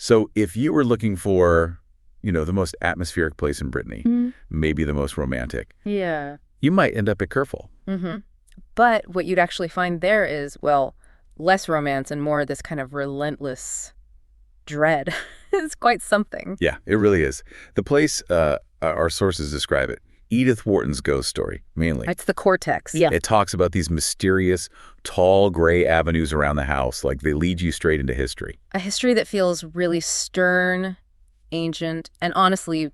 So if you were looking for, the most atmospheric place in Brittany, maybe the most romantic, Yeah. you might end up at KERFOL. But what you'd actually find there is, well, less romance and more this kind of relentless dread. It's quite something. Yeah, it really is. The place, our sources describe it, Edith Wharton's ghost story, mainly. It's the cortex. Yeah. It talks about these mysterious, tall, gray avenues around the house, like they lead you straight into history. A history that feels really stern, ancient, and honestly,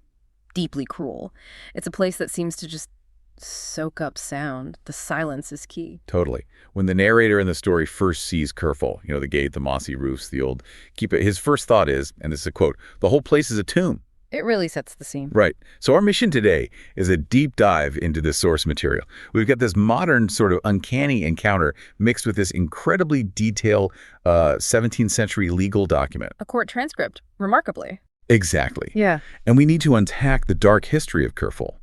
deeply cruel. It's a place that seems to just soak up sound. The silence is key. Totally. When the narrator in the story first sees KERFOL, the gate, the mossy roofs, the old his first thought is, and this is a quote, "The whole place is a tomb." It really sets the scene. Right. So our mission today is a deep dive into this source material. We've got this modern sort of uncanny encounter mixed with this incredibly detailed 17th century legal document. A court transcript, remarkably. Exactly. Yeah. And we need to unpack the dark history of KERFOL,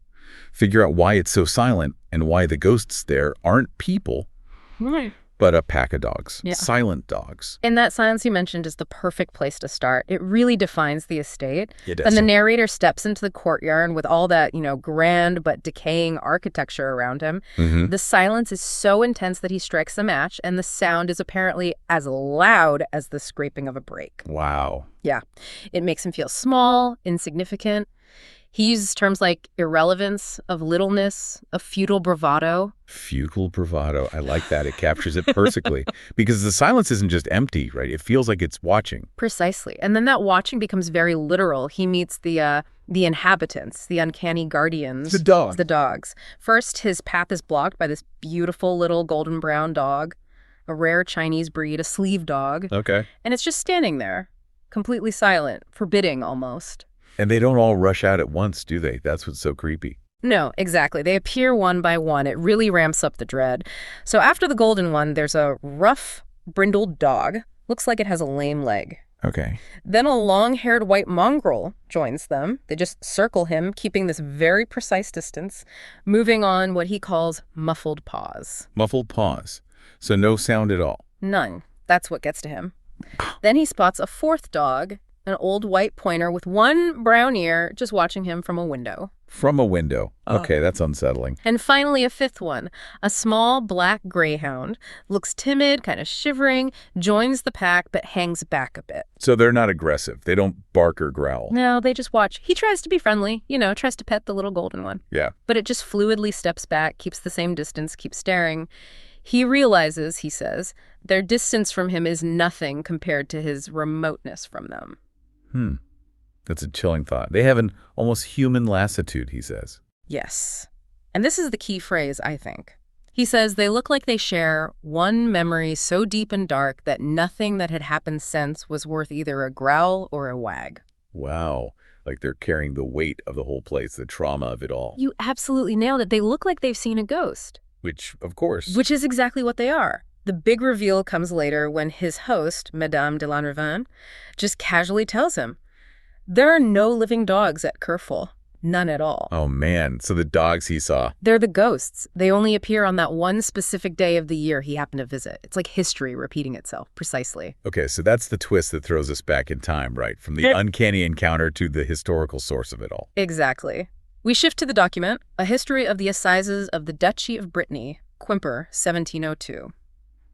figure out why it's so silent and why the ghosts there aren't people, Right. but a pack of dogs. Yeah. Silent dogs. And that silence you mentioned is the perfect place to start. It really defines the estate. It does. And the narrator steps into the courtyard with all that, grand but decaying architecture around him. The silence is so intense that he strikes a match, and the sound is apparently as loud as the scraping of a brake. Wow. Yeah. It makes him feel small, insignificant. He uses terms like irrelevance, of littleness, of futile bravado. Futile bravado. I like that. It captures it perfectly. Because the silence isn't just empty, right? It feels like it's watching. Precisely. And then that watching becomes very literal. He meets the inhabitants, the uncanny guardians. The dogs. The dogs. First, his path is blocked by this beautiful little golden brown dog, a rare Chinese breed, a sleeve dog. Okay. And it's just standing there, completely silent, forbidding almost. And they don't all rush out at once, do they? That's what's so creepy. No, exactly. They appear one by one. It really ramps up the dread. So after the golden one, there's a rough, brindled dog. Looks like it has a lame leg. Okay. Then a long-haired white mongrel joins them. They just circle him, keeping this very precise distance, moving on what he calls muffled paws. Muffled pause. So no sound at all. None. That's what gets to him. Then he spots a fourth dog, an old white pointer with one brown ear, just watching him from a window. From a window. Okay, that's unsettling. And finally, a fifth one, a small black greyhound, looks timid, kind of shivering, joins the pack, but hangs back a bit. So they're not aggressive. They don't bark or growl. No, they just watch. He tries to be friendly, tries to pet the little golden one. Yeah. But it just fluidly steps back, keeps the same distance, keeps staring. He realizes, he says, their distance from him is nothing compared to his remoteness from them. That's a chilling thought. They have an almost human lassitude, he says. Yes. And this is the key phrase, I think. He says they look like they share one memory so deep and dark that nothing that had happened since was worth either a growl or a wag. Wow. Like they're carrying the weight of the whole place, the trauma of it all. You absolutely nailed it. They look like they've seen a ghost. Which, of course. Which is exactly what they are. The big reveal comes later when his host, Madame de Lanrivain, just casually tells him, there are no living dogs at KERFOL. None at all. Oh, man. So the dogs he saw. They're the ghosts. They only appear on that one specific day of the year he happened to visit. It's like history repeating itself, precisely. Okay, so that's the twist that throws us back in time, right? From the uncanny encounter to the historical source of it all. Exactly. We shift to the document, A History of the Assizes of the Duchy of Brittany, Quimper, 1702.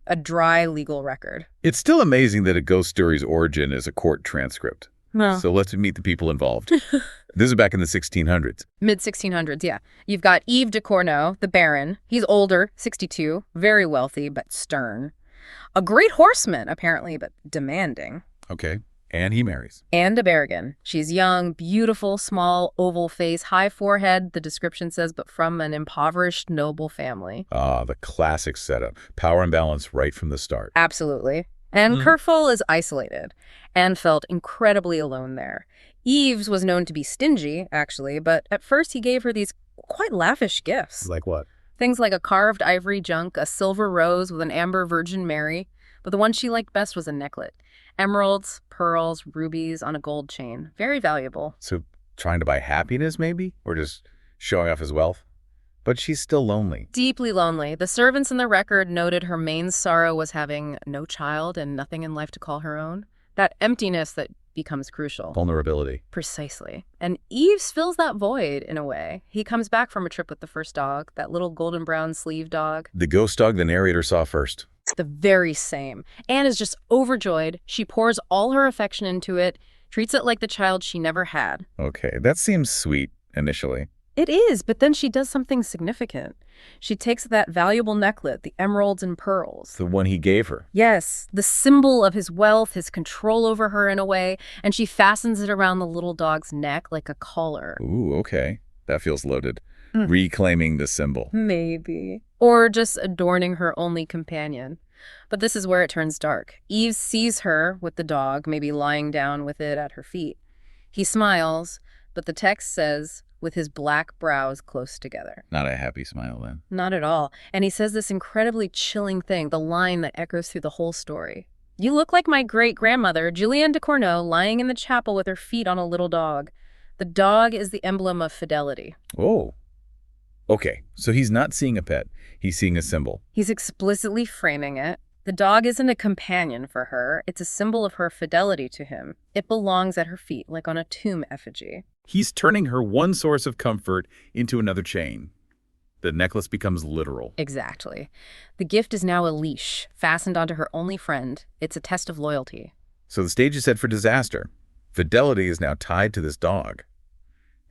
A dry legal record. It's still amazing that a ghost story's origin is a court transcript. No. So let's meet the people involved. This is back in the 1600s. Mid-1600s, yeah. You've got Yves de Corneau, the Baron. He's older, 62, very wealthy, but stern. A great horseman, apparently, but demanding. Okay. And he marries. Anne de Berrigan. She's young, beautiful, small, oval face, high forehead, the description says, but from an impoverished, noble family. Ah, the classic setup. Power imbalance right from the start. Absolutely. And KERFOL is isolated. Anne felt incredibly alone there. Yves was known to be stingy, actually, but at first he gave her these quite lavish gifts. Like what? Things like a carved ivory junk, a silver rose with an amber Virgin Mary, but the one she liked best was a necklet. Emeralds, pearls, rubies on a gold chain. Very valuable. So trying to buy happiness, maybe? Or just showing off his wealth? But she's still lonely. Deeply lonely. The servants in the record noted her main sorrow was having no child and nothing in life to call her own. That emptiness that becomes crucial. Vulnerability. Precisely. And Eves fills that void in a way. He comes back from a trip with the first dog, that little golden brown sleeve dog. The ghost dog the narrator saw first. The very same. Anne is just overjoyed. She pours all her affection into it, treats it like the child she never had. Okay, that seems sweet initially. It is, but then she does something significant. She takes that valuable necklet, the emeralds and pearls. The one he gave her. Yes, the symbol of his wealth, his control over her in a way, and she fastens it around the little dog's neck like a collar. Ooh, okay. That feels loaded. Reclaiming the symbol. Maybe. Or just adorning her only companion. But this is where it turns dark. Eve sees her with the dog, maybe lying down with it at her feet. He smiles, but the text says, with his black brows close together. Not a happy smile then. Not at all. And he says this incredibly chilling thing, the line that echoes through the whole story. You look like my great-grandmother, Julienne de Corneau, lying in the chapel with her feet on a little dog. The dog is the emblem of fidelity. Oh. Okay, so he's not seeing a pet. He's seeing a symbol. He's explicitly framing it. The dog isn't a companion for her. It's a symbol of her fidelity to him. It belongs at her feet, like on a tomb effigy. He's turning her one source of comfort into another chain. The necklace becomes literal. Exactly. The gift is now a leash, fastened onto her only friend. It's a test of loyalty. So the stage is set for disaster. Fidelity is now tied to this dog.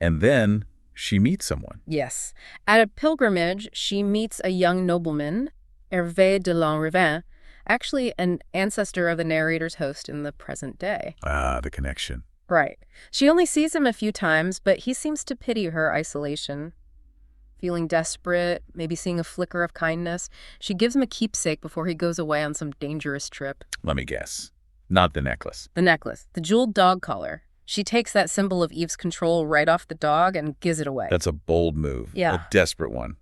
And then she meets someone. Yes. At a pilgrimage, she meets a young nobleman, Hervé de Lanrivain, actually an ancestor of the narrator's host in the present day. Ah, the connection. Right. She only sees him a few times, but he seems to pity her isolation. Feeling desperate, maybe seeing a flicker of kindness, she gives him a keepsake before he goes away on some dangerous trip. Let me guess. Not the necklace. The necklace, the jeweled dog collar. She takes that symbol of Eve's control right off the dog and gives it away. That's a bold move. Yeah. A desperate one.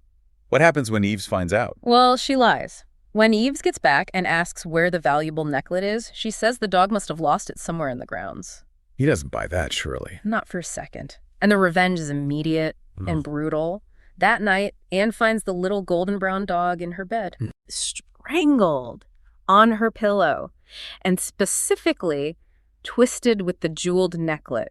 What happens when Eves finds out? Well, she lies. When Eves gets back and asks where the valuable necklet is, she says the dog must have lost it somewhere in the grounds. He doesn't buy that, surely. Not for a second. And the revenge is immediate and brutal. That night, Anne finds the little golden brown dog in her bed, strangled on her pillow, and specifically twisted with the jeweled necklet.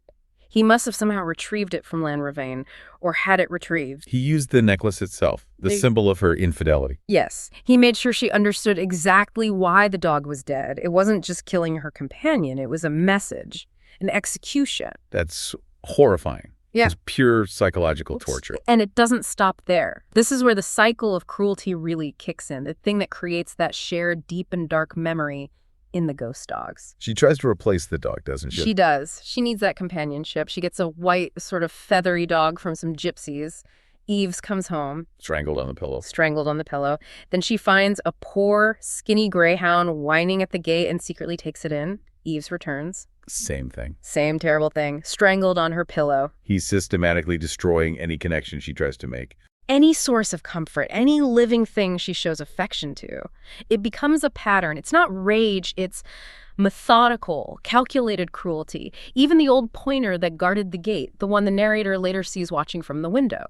He must have somehow retrieved it from Lanrivain, or had it retrieved. He used the necklace itself, the symbol of her infidelity. Yes. He made sure she understood exactly why the dog was dead. It wasn't just killing her companion. It was a message, an execution. That's horrifying. Yeah. It's pure psychological torture. And it doesn't stop there. This is where the cycle of cruelty really kicks in, the thing that creates that shared deep and dark memory in the ghost dogs. She tries to replace the dog, doesn't she? She does. She needs that companionship. She gets a white, sort of feathery dog from some gypsies. Eves comes home. Strangled on the pillow. Strangled on the pillow. Then she finds a poor, skinny greyhound whining at the gate and secretly takes it in. Eves returns. Same thing. Same terrible thing. Strangled on her pillow. He's systematically destroying any connection she tries to make. Any source of comfort, any living thing she shows affection to. It becomes a pattern. It's not rage, it's methodical, calculated cruelty. Even the old pointer that guarded the gate, the one the narrator later sees watching from the window.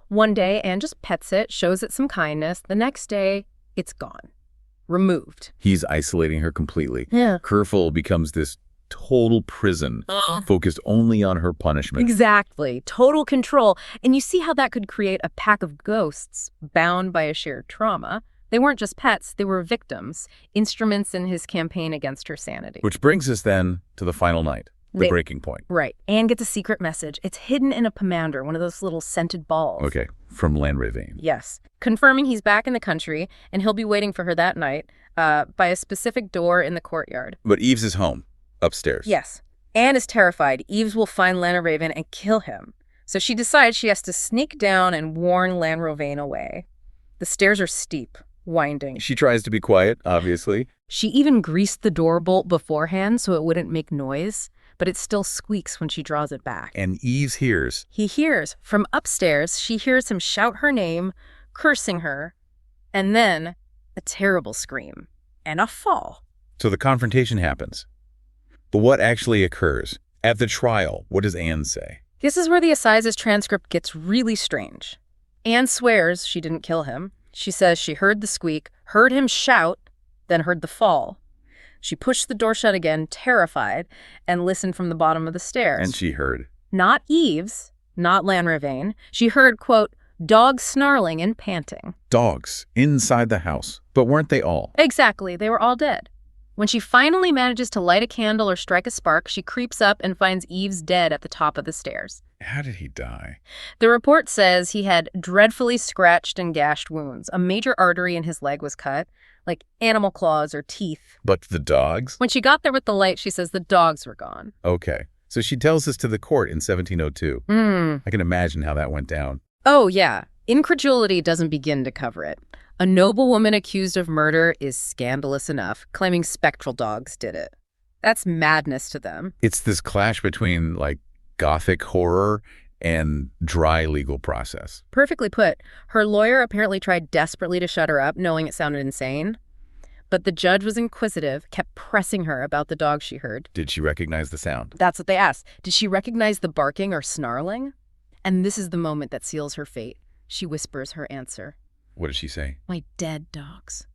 One day, Anne just pets it, shows it some kindness. The next day, it's gone. Removed. He's isolating her completely. Yeah. KERFOL becomes this total prison focused only on her punishment. Exactly. Total control. And you see how that could create a pack of ghosts bound by a shared trauma. They weren't just pets, they were victims, instruments in his campaign against her sanity. Which brings us then to the final night, the breaking point. Right. Anne gets a secret message. It's hidden in a pomander, one of those little scented balls. Okay, from Lanrivain. Yes. Confirming he's back in the country, and he'll be waiting for her that night by a specific door in the courtyard. But Eves is home, upstairs. Yes. Anne is terrified. Eves will find Lanrivain and kill him. So she decides she has to sneak down and warn Lanrivain away. The stairs are steep, winding. She tries to be quiet, obviously. She even greased the door bolt beforehand so it wouldn't make noise, but it still squeaks when she draws it back. And Eves hears. He hears. From upstairs, she hears him shout her name, cursing her, and then a terrible scream and a fall. So the confrontation happens. But what actually occurs? At the trial, what does Anne say? This is where the Assizes transcript gets really strange. Anne swears she didn't kill him. She says she heard the squeak, heard him shout, then heard the fall. She pushed the door shut again, terrified, and listened from the bottom of the stairs. And she heard. Not Eve's, not Lanravane. She heard, quote, dogs snarling and panting. Dogs inside the house. But weren't they all? Exactly. They were all dead. When she finally manages to light a candle or strike a spark, she creeps up and finds Eve's dead at the top of the stairs. How did he die? The report says he had dreadfully scratched and gashed wounds. A major artery in his leg was cut, like animal claws or teeth. But the dogs? When she got there with the light, she says the dogs were gone. Okay. So she tells this to the court in 1702. I can imagine how that went down. Oh, yeah. Incredulity doesn't begin to cover it. A noble woman accused of murder is scandalous enough, claiming spectral dogs did it. That's madness to them. It's this clash between, like, Gothic horror and dry legal process. Perfectly put. Her lawyer apparently tried desperately to shut her up, knowing it sounded insane. But the judge was inquisitive, kept pressing her about the dog she heard. Did she recognize the sound? That's what they asked. Did she recognize the barking or snarling? And this is the moment that seals her fate. She whispers her answer. What did she say? My dead dogs.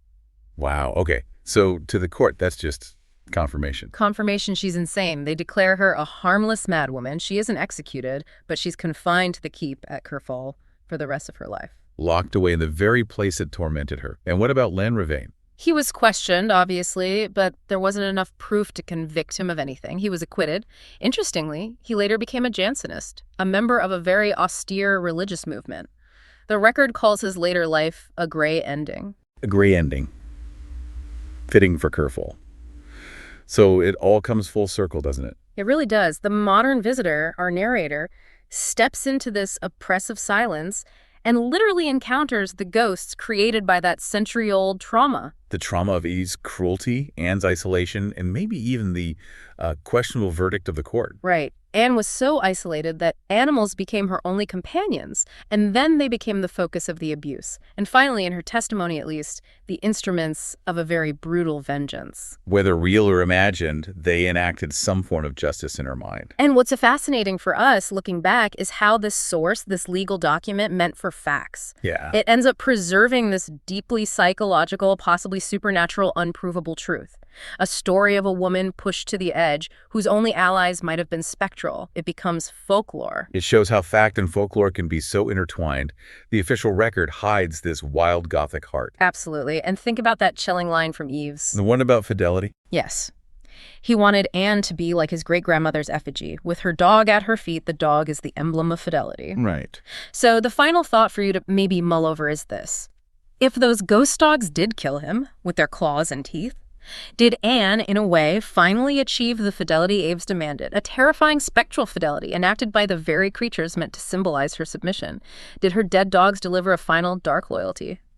Wow. Okay. So to the court, that's just confirmation. Confirmation she's insane. They declare her a harmless madwoman. She isn't executed, but she's confined to the keep at KERFOL for the rest of her life. Locked away in the very place that tormented her. And what about Lanravane? He was questioned, obviously, but there wasn't enough proof to convict him of anything. He was acquitted. Interestingly, he later became a Jansenist, a member of a very austere religious movement. The record calls his later life a gray ending. A gray ending. Fitting for KERFOL. So it all comes full circle, doesn't it? It really does. The modern visitor, our narrator, steps into this oppressive silence and literally encounters the ghosts created by that century-old trauma. The trauma of Eve's cruelty, Anne's isolation, and maybe even the questionable verdict of the court. Right. Anne was so isolated that animals became her only companions, and then they became the focus of the abuse. And finally, in her testimony at least, the instruments of a very brutal vengeance. Whether real or imagined, they enacted some form of justice in her mind. And what's fascinating for us, looking back, is how this source, this legal document, meant for facts. Yeah. It ends up preserving this deeply psychological, possibly supernatural, unprovable truth. A story of a woman pushed to the edge whose only allies might have been spectral. It becomes folklore. It shows how fact and folklore can be so intertwined. The official record hides this wild Gothic heart. Absolutely. And think about that chilling line from Eve's. The one about fidelity? Yes. He wanted Anne to be like his great-grandmother's effigy. With her dog at her feet, the dog is the emblem of fidelity. Right. So the final thought for you to maybe mull over is this. If those ghost dogs did kill him with their claws and teeth, did Anne, in a way, finally achieve the fidelity Aves demanded, a terrifying spectral fidelity enacted by the very creatures meant to symbolize her submission? Did her dead dogs deliver a final dark loyalty?